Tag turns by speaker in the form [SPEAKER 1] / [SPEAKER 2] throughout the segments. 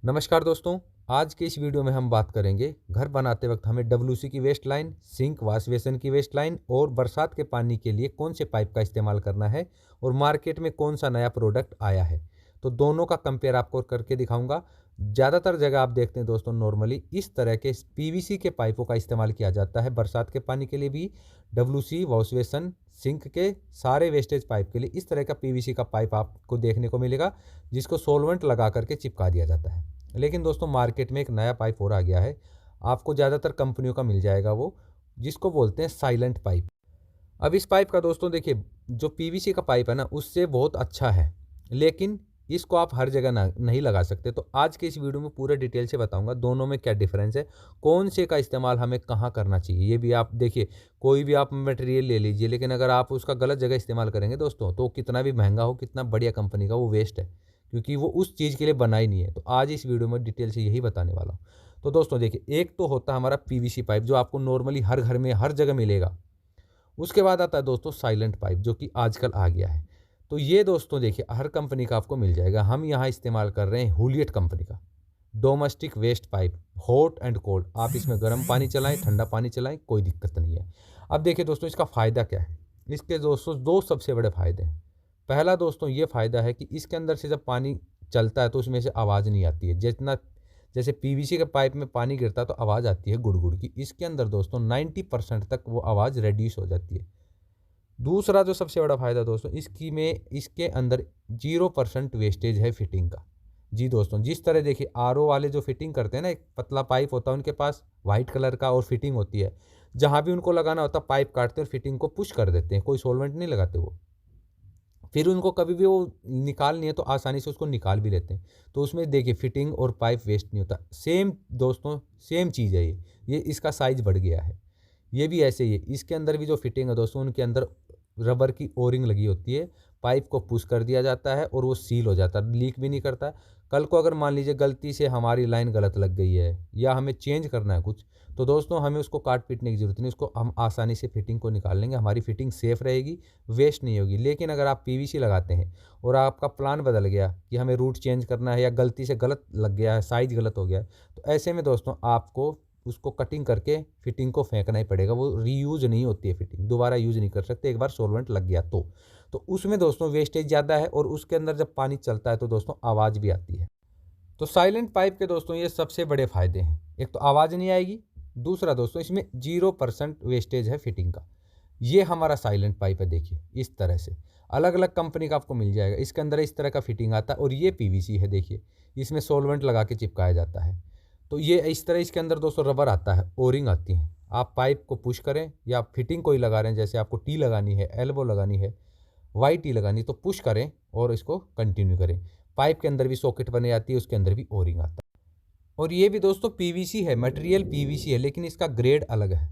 [SPEAKER 1] नमस्कार दोस्तों। आज के इस वीडियो में हम बात करेंगे घर बनाते वक्त हमें डब्ल्यूसी की waste line, sink wash basin की वेस्ट लाइन और बरसात के पानी के लिए कौन से पाइप का इस्तेमाल करना है और मार्केट में कौन सा नया प्रोडक्ट आया है। तो दोनों का कंपेयर आपको करके दिखाऊंगा। ज़्यादातर जगह आप देखते हैं दोस्तों, नॉर्मली इस तरह के पीवीसी के पाइपों का इस्तेमाल किया जाता है बरसात के पानी के लिए भी। डब्ल्यूसी, वॉश बेसिन, सिंक के सारे वेस्टेज पाइप के लिए इस तरह का पीवीसी का पाइप आपको देखने को मिलेगा, जिसको सोलवेंट लगा करके चिपका दिया जाता है। लेकिन दोस्तों मार्केट में एक नया पाइप और आ गया है, आपको ज़्यादातर कंपनियों का मिल जाएगा वो, जिसको बोलते हैं साइलेंट पाइप। अब इस पाइप का दोस्तों देखिए, जो पीवीसी का पाइप है ना, उससे बहुत अच्छा है, लेकिन इसको आप हर जगह ना नहीं लगा सकते। तो आज के इस वीडियो में पूरे डिटेल से बताऊंगा दोनों में क्या डिफरेंस है, कौन से का इस्तेमाल हमें कहाँ करना चाहिए। ये भी आप देखिए, कोई भी आप मटेरियल ले लीजिए, लेकिन अगर आप उसका गलत जगह इस्तेमाल करेंगे दोस्तों, तो कितना भी महंगा हो, कितना बढ़िया कंपनी का, वो वेस्ट है, क्योंकि वो उस चीज़ के लिए बना ही नहीं है। तो आज इस वीडियो में डिटेल से यही बताने वाला हूँ। तो दोस्तों देखिए, एक तो होता है हमारा पीवीसी पाइप, जो आपको नॉर्मली हर घर में हर जगह मिलेगा। उसके बाद आता है दोस्तों साइलेंट पाइप, जो कि आजकल आ गया है। तो ये दोस्तों देखिए, हर कंपनी का आपको मिल जाएगा। हम यहाँ इस्तेमाल कर रहे हैं हुलियट कंपनी का domestic waste pipe, hot and cold. आप इसमें गर्म पानी चलाएं, ठंडा पानी चलाएं, कोई दिक्कत नहीं है। अब देखिए दोस्तों, इसका फ़ायदा क्या है। इसके दोस्तों दो सबसे बड़े फ़ायदे हैं। पहला दोस्तों ये फ़ायदा है कि इसके अंदर से जब पानी चलता है तो उसमें से आवाज़ नहीं आती है। जितना जैसे पीवीसी के पाइप में पानी गिरता है तो आवाज़ आती है गुड़ गुड़ की, इसके अंदर दोस्तों 90% तक वो आवाज़ रेड्यूस हो जाती है। दूसरा जो सबसे बड़ा फ़ायदा दोस्तों, इसके अंदर 0% वेस्टेज है फिटिंग का। जी दोस्तों, जिस तरह देखिए आरओ वाले जो फिटिंग करते हैं ना, एक पतला पाइप होता है उनके पास वाइट कलर का, और फिटिंग होती है, जहाँ भी उनको लगाना होता है पाइप काटते हैं और फिटिंग को पुश कर देते हैं, कोई सोलवेंट नहीं लगाते वो। फिर उनको कभी भी वो निकालनी है तो आसानी से उसको निकाल भी लेते हैं। तो उसमें देखिए फिटिंग और पाइप वेस्ट नहीं होता। सेम दोस्तों, सेम चीज़ है ये इसका साइज़ बढ़ गया है। ये भी ऐसे ही है, इसके अंदर भी जो फिटिंग है दोस्तों, उनके अंदर रबर की ओरिंग लगी होती है। पाइप को पुश कर दिया जाता है और वो सील हो जाता है, लीक भी नहीं करता। कल को अगर मान लीजिए गलती से हमारी लाइन गलत लग गई है या हमें चेंज करना है कुछ, तो दोस्तों हमें उसको काट पीटने की ज़रूरत नहीं, उसको हम आसानी से फिटिंग को निकाल लेंगे, हमारी फिटिंग सेफ़ रहेगी, वेस्ट नहीं होगी। लेकिन अगर आप पीवीसी लगाते हैं और आपका प्लान बदल गया कि हमें रूट चेंज करना है, या गलती से गलत लग गया है, साइज़ गलत हो गया है, तो ऐसे में दोस्तों आपको उसको कटिंग करके फिटिंग को फेंकना ही पड़ेगा। वो रीयूज़ नहीं होती है फिटिंग, दोबारा यूज़ नहीं कर सकते एक बार सोलवेंट लग गया तो उसमें दोस्तों वेस्टेज ज़्यादा है, और उसके अंदर जब पानी चलता है तो दोस्तों आवाज़ भी आती है। तो साइलेंट पाइप के दोस्तों ये सबसे बड़े फ़ायदे हैं। एक तो आवाज़ नहीं आएगी, दूसरा दोस्तों इसमें 0% वेस्टेज है फिटिंग का। ये हमारा साइलेंट पाइप है, देखिए इस तरह से अलग अलग कंपनी का आपको मिल जाएगा। इसके अंदर इस तरह का फिटिंग आता है, और ये पीवीसी है, देखिए इसमें सोलवेंट लगा के चिपकाया जाता है। तो ये इस तरह इसके अंदर दोस्तों रबर आता है, ओरिंग आती है। आप पाइप को पुश करें या फिटिंग कोई लगा रहे हैं, जैसे आपको टी लगानी है, एल्बो लगानी है, वाई टी लगानी है, तो पुश करें और इसको कंटिन्यू करें। पाइप के अंदर भी सॉकेट बने जाती है, उसके अंदर भी ओरिंग आता है। और ये भी दोस्तों पीवीसी है, मटेरियल पीवीसी है, लेकिन इसका ग्रेड अलग है।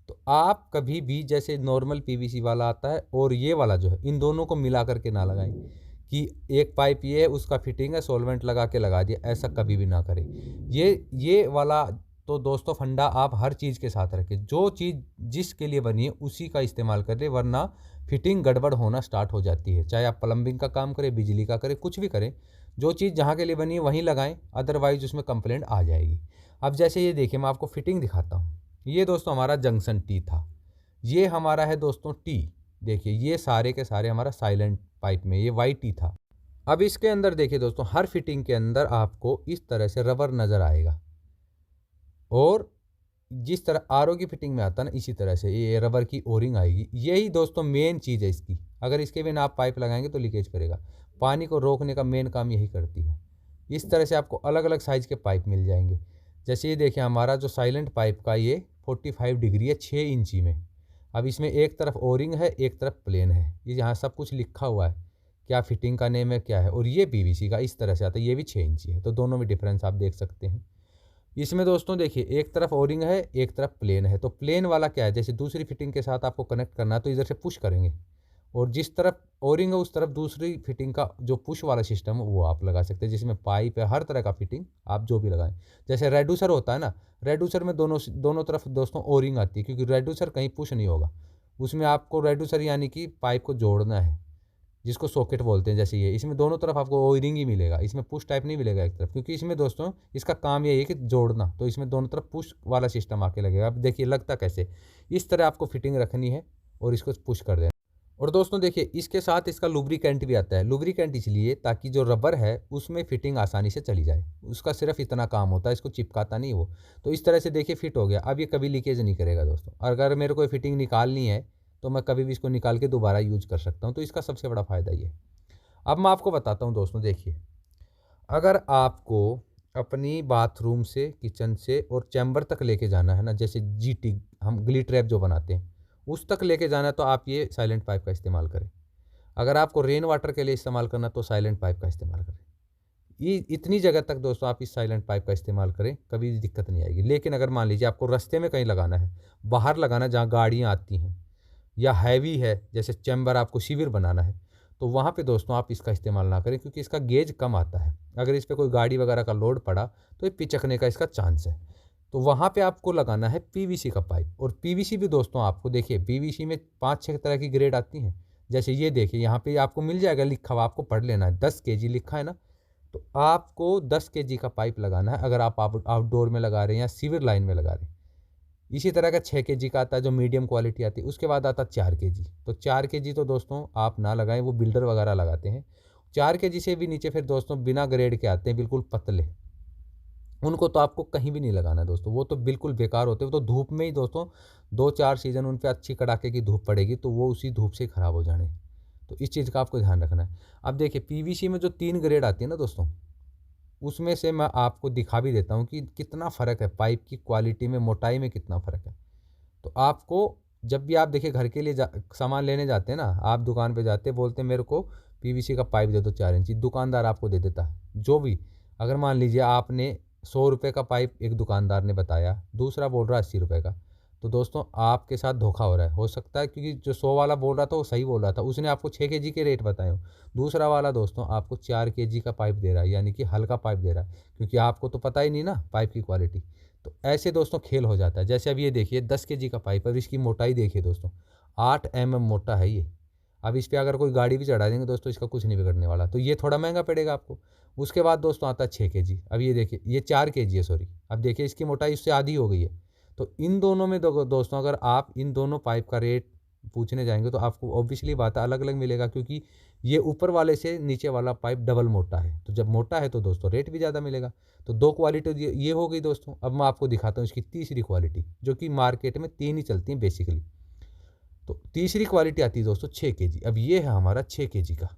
[SPEAKER 1] तो आप कभी भी जैसे नॉर्मल पीवीसी वाला आता है और ये वाला जो है, इन दोनों को मिला करके ना लगाएं कि एक पाइप ये है उसका फिटिंग है सोलवेंट लगा के लगा दिया, ऐसा कभी भी ना करें। ये वाला तो दोस्तों फंडा आप हर चीज़ के साथ रखें, जो चीज़ जिसके लिए बनी है उसी का इस्तेमाल करें, वरना फिटिंग गड़बड़ होना स्टार्ट हो जाती है। चाहे आप प्लम्बिंग का काम करें, बिजली का करें, कुछ भी करें, जो चीज़ जहाँ के लिए बनी है वहीं लगाएं, अदरवाइज उसमें कंप्लेंट आ जाएगी। अब जैसे ये देखिए, मैं आपको फिटिंग दिखाता हूँ। ये दोस्तों हमारा जंक्शन टी था, ये हमारा है दोस्तों टी। देखिए ये सारे के सारे हमारा साइलेंट पाइप में ये वाई टी था। अब इसके अंदर देखिए दोस्तों, हर फिटिंग के अंदर आपको इस तरह से रबर नज़र आएगा, और जिस तरह आरओ की फिटिंग में आता है ना, इसी तरह से ये रबर की ओरिंग आएगी। यही दोस्तों मेन चीज़ है इसकी। अगर इसके बिना आप पाइप लगाएंगे तो लीकेज करेगा। पानी को रोकने का मेन काम यही करती है। इस तरह से आपको अलग अलग साइज़ के पाइप मिल जाएंगे। जैसे ये देखिए, हमारा जो साइलेंट पाइप का ये 45 डिग्री है, 6 इंची में। अब इसमें एक तरफ ओरिंग है, एक तरफ प्लेन है। ये यहाँ सब कुछ लिखा हुआ है, क्या फिटिंग का नेम है क्या है। और ये पीवीसी का इस तरह से आता है, ये भी 6 इंची है। तो दोनों में डिफरेंस आप देख सकते हैं। इसमें दोस्तों देखिए, एक तरफ ओरिंग है, एक तरफ प्लेन है। तो प्लेन वाला क्या है, जैसे दूसरी फिटिंग के साथ आपको कनेक्ट करना है तो इधर से पुश करेंगे, और जिस तरफ ओरिंग है उस तरफ दूसरी फिटिंग का जो पुश वाला सिस्टम है वो आप लगा सकते हैं, जिसमें पाइप है, हर तरह का फिटिंग आप जो भी लगाएं। जैसे रेड्यूसर होता है ना, रेड्यूसर में दोनों तरफ दोस्तों ओरिंग आती है, क्योंकि रेड्यूसर कहीं पुश नहीं होगा। उसमें आपको रेड्यूसर यानी कि पाइप को जोड़ना है, जिसको सॉकेट बोलते हैं, जैसे ये इसमें दोनों तरफ आपको ओयरिंग ही मिलेगा, इसमें पुश टाइप नहीं मिलेगा एक तरफ, क्योंकि इसमें दोस्तों इसका काम यही है कि जोड़ना, तो इसमें दोनों तरफ पुश वाला सिस्टम आके लगेगा। अब देखिए लगता कैसे, इस तरह आपको फिटिंग रखनी है और इसको पुश कर देना। और दोस्तों देखिए इसके साथ इसका लुब्रिकेंट भी आता है। लुब्रिकेंट इसलिए ताकि जो रबर है उसमें फिटिंग आसानी से चली जाए, उसका सिर्फ इतना काम होता है, इसको चिपकाता नहीं वो। तो इस तरह से देखिए फिट हो गया। अब ये कभी लीकेज नहीं करेगा दोस्तों। अगर मेरे को फिटिंग निकालनी है तो मैं कभी भी इसको निकाल के दोबारा यूज कर सकता हूँ, तो इसका सबसे बड़ा फ़ायदा ये। अब मैं आपको बताता हूँ दोस्तों, देखिए अगर आपको अपनी बाथरूम से, किचन से और चैम्बर तक लेके जाना है ना, जैसे जीटी हम ग्ली ट्रैप जो बनाते हैं उस तक लेके जाना है, तो आप ये साइलेंट पाइप का इस्तेमाल करें। अगर आपको रेन वाटर के लिए इस्तेमाल करना तो साइलेंट पाइप का इस्तेमाल करें। ये इतनी जगह तक दोस्तों आप इस साइलेंट पाइप का इस्तेमाल करें, कभी भी दिक्कत नहीं आएगी। लेकिन अगर मान लीजिए आपको रास्ते में कहीं लगाना है, बाहर लगाना है जहाँ गाड़ियाँ आती हैं, या हैवी है जैसे चैम्बर आपको शिविर बनाना है, तो वहाँ पे दोस्तों आप इसका इस्तेमाल ना करें, क्योंकि इसका गेज कम आता है। अगर इस पर कोई गाड़ी वगैरह का लोड पड़ा तो ये पिचकने का इसका चांस है। तो वहाँ पे आपको लगाना है पीवीसी का पाइप। और पीवीसी भी दोस्तों आपको देखिए पीवीसी में 5-6 तरह की ग्रेड आती हैं। जैसे ये देखिए यहाँ पे आपको मिल जाएगा लिखा हुआ, आपको पढ़ लेना है, 10 केजी लिखा है ना, तो आपको 10 केजी का पाइप लगाना है अगर आप आउटडोर में लगा रहे हैं या सीवर लाइन में लगा रहे हैं। इसी तरह का 6 केजी का आता है जो मीडियम क्वालिटी आती है। उसके बाद आता है 4 केजी। तो 4 केजी तो दोस्तों आप ना लगाएं, वो बिल्डर वगैरह लगाते हैं। 4 केजी से भी नीचे फिर दोस्तों बिना ग्रेड के आते हैं, बिल्कुल पतले, उनको तो आपको कहीं भी नहीं लगाना दोस्तों, वो तो बिल्कुल बेकार होते हैं। वो तो धूप में ही दोस्तों 2-4 सीज़न उन पर अच्छी कड़ाके की धूप पड़ेगी तो वो उसी धूप से ख़राब हो जाने। तो इस चीज़ का आपको ध्यान रखना है। अब देखिए पीवीसी में जो 3 ग्रेड आती है ना दोस्तों, उसमें से मैं आपको दिखा भी देता हूँ कि कितना फ़र्क है, पाइप की क्वालिटी में, मोटाई में कितना फ़र्क है। तो आपको जब भी आप देखिए घर के लिए सामान लेने जाते हैं ना, आप दुकान पे जाते हैं, बोलते हैं मेरे को पीवीसी का पाइप दे दो 4 इंची, दुकानदार आपको दे देता है जो भी। अगर मान लीजिए आपने 100 रुपये का पाइप एक दुकानदार ने बताया, दूसरा बोल रहा है 80 रुपये का, तो दोस्तों आपके साथ धोखा हो रहा है। हो सकता है क्योंकि जो 100 वाला बोल रहा था वो सही बोल रहा था, उसने आपको 6 केजी के रेट बताए हो, दूसरा वाला दोस्तों आपको 4 केजी का पाइप दे रहा है, यानी कि हल्का पाइप दे रहा है, क्योंकि आपको तो पता ही नहीं ना पाइप की क्वालिटी। तो ऐसे दोस्तों खेल हो जाता है। जैसे अब ये देखिए 10 केजी का पाइप है, इसकी मोटाई देखिए दोस्तों 8 mm मोटा है ये। अब इस पर अगर कोई गाड़ी भी चढ़ा देंगे दोस्तों इसका कुछ नहीं बिगड़ने वाला, तो ये थोड़ा महंगा पड़ेगा आपको। उसके बाद दोस्तों आता है 6 केजी। अब ये देखिए ये 4 केजी है, सॉरी, अब देखिए इसकी मोटाई इससे आधी हो गई है। तो इन दोनों में दोस्तों अगर आप इन दोनों पाइप का रेट पूछने जाएंगे तो आपको ऑब्वियसली बात है अलग अलग मिलेगा, क्योंकि ये ऊपर वाले से नीचे वाला पाइप डबल मोटा है। तो जब मोटा है तो दोस्तों रेट भी ज़्यादा मिलेगा। तो 2 क्वालिटी ये हो गई दोस्तों। अब मैं आपको दिखाता हूँ इसकी तीसरी क्वालिटी, जो कि मार्केट में 3 ही चलती हैं बेसिकली। तो तीसरी क्वालिटी आती है दोस्तों 6 केजी। अब ये है हमारा 6 केजी का।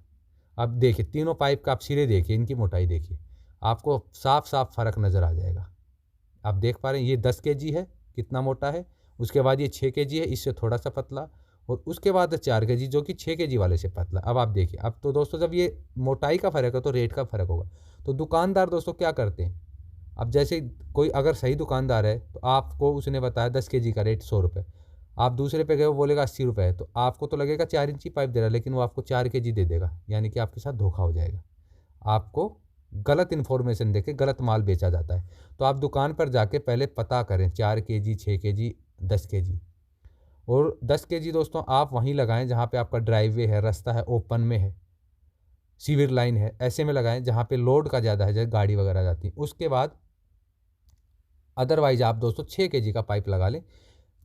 [SPEAKER 1] अब देखिए तीनों पाइप का आप सिरे देखिए, इनकी मोटाई देखिए, आपको साफ साफ फ़र्क नज़र आ जाएगा। आप देख पा रहे हैं ये 10 केजी है, कितना मोटा है। उसके बाद ये 6 केजी है, इससे थोड़ा सा पतला। और उसके बाद 4 केजी जो कि 6 केजी वाले से पतला। अब आप देखिए, अब तो दोस्तों जब ये मोटाई का फ़र्क है तो रेट का फ़र्क होगा। तो दुकानदार दोस्तों क्या करते हैं, अब जैसे कोई अगर सही दुकानदार है तो आपको उसने बताया 10 केजी का रेट 100 रुपये, आप दूसरे पे गए वो बोलेगा 80 रुपये है, तो आपको तो लगेगा 4 इंची पाइप दे रहा है, लेकिन वो आपको 4 केजी दे देगा, यानी कि आपके साथ धोखा हो जाएगा। आपको गलत इन्फॉर्मेशन देके गलत माल बेचा जाता है। तो आप दुकान पर जाके पहले पता करें 4 केजी, 6 केजी, 10 केजी। और 10 केजी दोस्तों आप वहीं लगाएं जहाँ पे आपका ड्राइववे है, रास्ता है, ओपन में है, सीवर लाइन है, ऐसे में लगाएं जहाँ पे लोड का ज़्यादा है, जैसे गाड़ी वगैरह जाती है। उसके बाद अदरवाइज आप दोस्तों 6 केजी का पाइप लगा लें।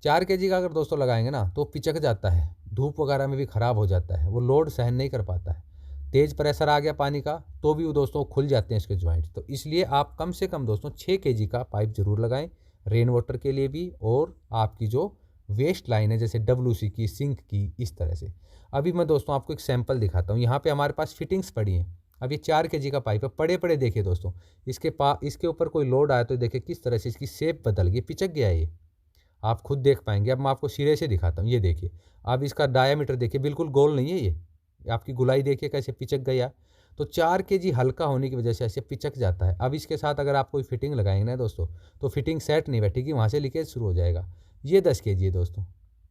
[SPEAKER 1] 4 केजी का अगर दोस्तों लगाएंगे ना तो पिचक जाता है, धूप वगैरह में भी ख़राब हो जाता है, वो लोड सहन नहीं कर पाता है। तेज़ प्रेशर आ गया पानी का तो भी वो दोस्तों खुल जाते हैं इसके जॉइंट। तो इसलिए आप कम से कम दोस्तों 6 केजी का पाइप ज़रूर लगाएं, रेन वाटर के लिए भी और आपकी जो वेस्ट लाइन है जैसे WC की, सिंक की, इस तरह से। अभी मैं दोस्तों आपको एक सैंपल दिखाता हूँ। यहाँ पे हमारे पास फिटिंग्स पड़ी हैं। अब ये 4 केजी का पाइप है, पड़े पड़े देखिए दोस्तों, इसके ऊपर कोई लोड आया तो देखिए किस तरह से इसकी शेप बदल गई, पिचक गया है ये, आप खुद देख पाएंगे। अब मैं आपको सिरे से दिखाता हूँ, ये देखिए। अब इसका डायामीटर देखिए, बिल्कुल गोल नहीं है ये, आपकी गुलाई देखिए कैसे पिचक गया। तो 4 केजी हल्का होने की वजह से ऐसे पिचक जाता है। अब इसके साथ अगर आप कोई फिटिंग लगाएंगे ना दोस्तों तो फिटिंग सेट नहीं बैठेगी, वहाँ से लीकेज शुरू हो जाएगा। ये 10 केजी है दोस्तों।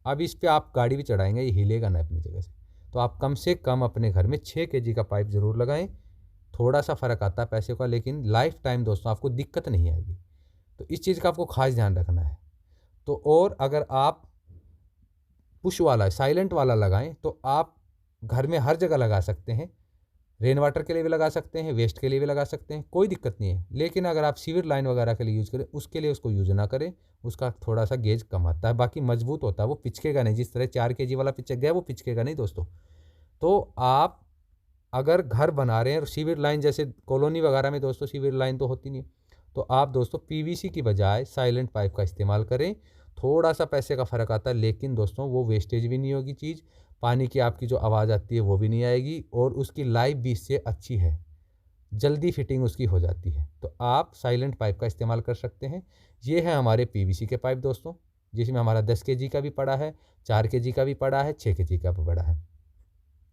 [SPEAKER 1] अब इस पर आप गाड़ी भी चढ़ाएंगे ये हिलेगा ना अपनी जगह से। तो आप कम से कम अपने घर में 6 केजी का पाइप ज़रूर लगाएं। थोड़ा सा फ़र्क आता है पैसे का, लेकिन लाइफ टाइम दोस्तों आपको दिक्कत नहीं आएगी। तो इस चीज़ का आपको खास ध्यान रखना है। तो और अगर आप पुश वाला साइलेंट वाला लगाएं तो आप घर में हर जगह लगा सकते हैं, रेन वाटर के लिए भी लगा सकते हैं, वेस्ट के लिए भी लगा सकते हैं, कोई दिक्कत नहीं है। लेकिन अगर आप सीवर लाइन वगैरह के लिए यूज़ करें, उसके लिए उसको यूज़ ना करें, उसका थोड़ा सा गेज कम आता है, बाकी मजबूत होता है, वो पिचकेगा नहीं। जिस तरह 4 kg वाला पिचक गया वो पिचकेगा नहीं दोस्तों। तो आप अगर घर बना रहे हैं और सीवर लाइन, जैसे कॉलोनी वगैरह में दोस्तों सीवर लाइन तो होती नहीं, तो आप दोस्तों पीवीसी की बजाय साइलेंट पाइप का इस्तेमाल करें। थोड़ा सा पैसे का फ़र्क आता है, लेकिन दोस्तों वो वेस्टेज भी नहीं होगी चीज़, पानी की आपकी जो आवाज़ आती है वो भी नहीं आएगी, और उसकी लाइफ भी इससे अच्छी है, जल्दी फिटिंग उसकी हो जाती है। तो आप साइलेंट पाइप का इस्तेमाल कर सकते हैं। ये है हमारे पीवीसी के पाइप दोस्तों, जिसमें हमारा 10 kg का भी पड़ा है, 4 kg का भी पड़ा है, 6 kg का भी पड़ा है।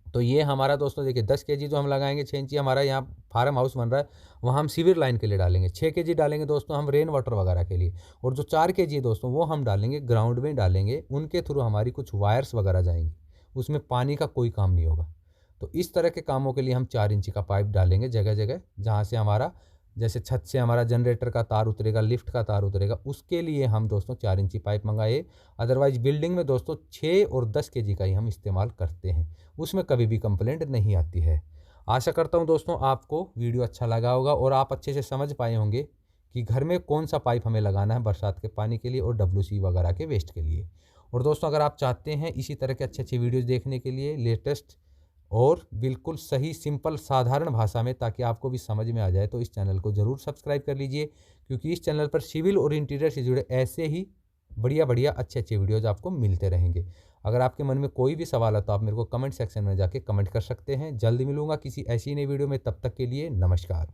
[SPEAKER 1] तो ये हमारा दोस्तों देखिए 10 kg जो हम लगाएंगे, 6 इंची हमारा यहाँ फार्म हाउस बन रहा है, वहाँ हम सीवर लाइन के लिए डालेंगे। 6 kg डालेंगे दोस्तों हम रेन वाटर वगैरह के लिए, और जो 4 kg है दोस्तों वो हम डालेंगे ग्राउंड में डालेंगे, उनके थ्रू हमारी कुछ वायर्स वगैरह जाएंगी, उसमें पानी का कोई काम नहीं होगा। तो इस तरह के कामों के लिए हम 4 इंची का पाइप डालेंगे जगह जगह, जहाँ से हमारा, जैसे छत से हमारा जनरेटर का तार उतरेगा, लिफ्ट का तार उतरेगा, उसके लिए हम दोस्तों 4 इंची पाइप मंगाए। अदरवाइज बिल्डिंग में दोस्तों 6 और 10 kg का ही हम इस्तेमाल करते हैं, उसमें कभी भी कंप्लेंट नहीं आती है। आशा करता हूं दोस्तों आपको वीडियो अच्छा लगा होगा और आप अच्छे से समझ पाए होंगे कि घर में कौन सा पाइप हमें लगाना है बरसात के पानी के लिए और WC वगैरह के वेस्ट के लिए। और दोस्तों अगर आप चाहते हैं इसी तरह के अच्छे अच्छे वीडियोज़ देखने के लिए, लेटेस्ट और बिल्कुल सही सिंपल साधारण भाषा में, ताकि आपको भी समझ में आ जाए, तो इस चैनल को ज़रूर सब्सक्राइब कर लीजिए, क्योंकि इस चैनल पर सिविल और इंटीरियर से जुड़े ऐसे ही बढ़िया बढ़िया अच्छे अच्छे वीडियोज़ आपको मिलते रहेंगे। अगर आपके मन में कोई भी सवाल है तो आप मेरे को कमेंट सेक्शन में जाके कमेंट कर सकते हैं। जल्दी मिलूंगा किसी ऐसी नई वीडियो में, तब तक के लिए नमस्कार।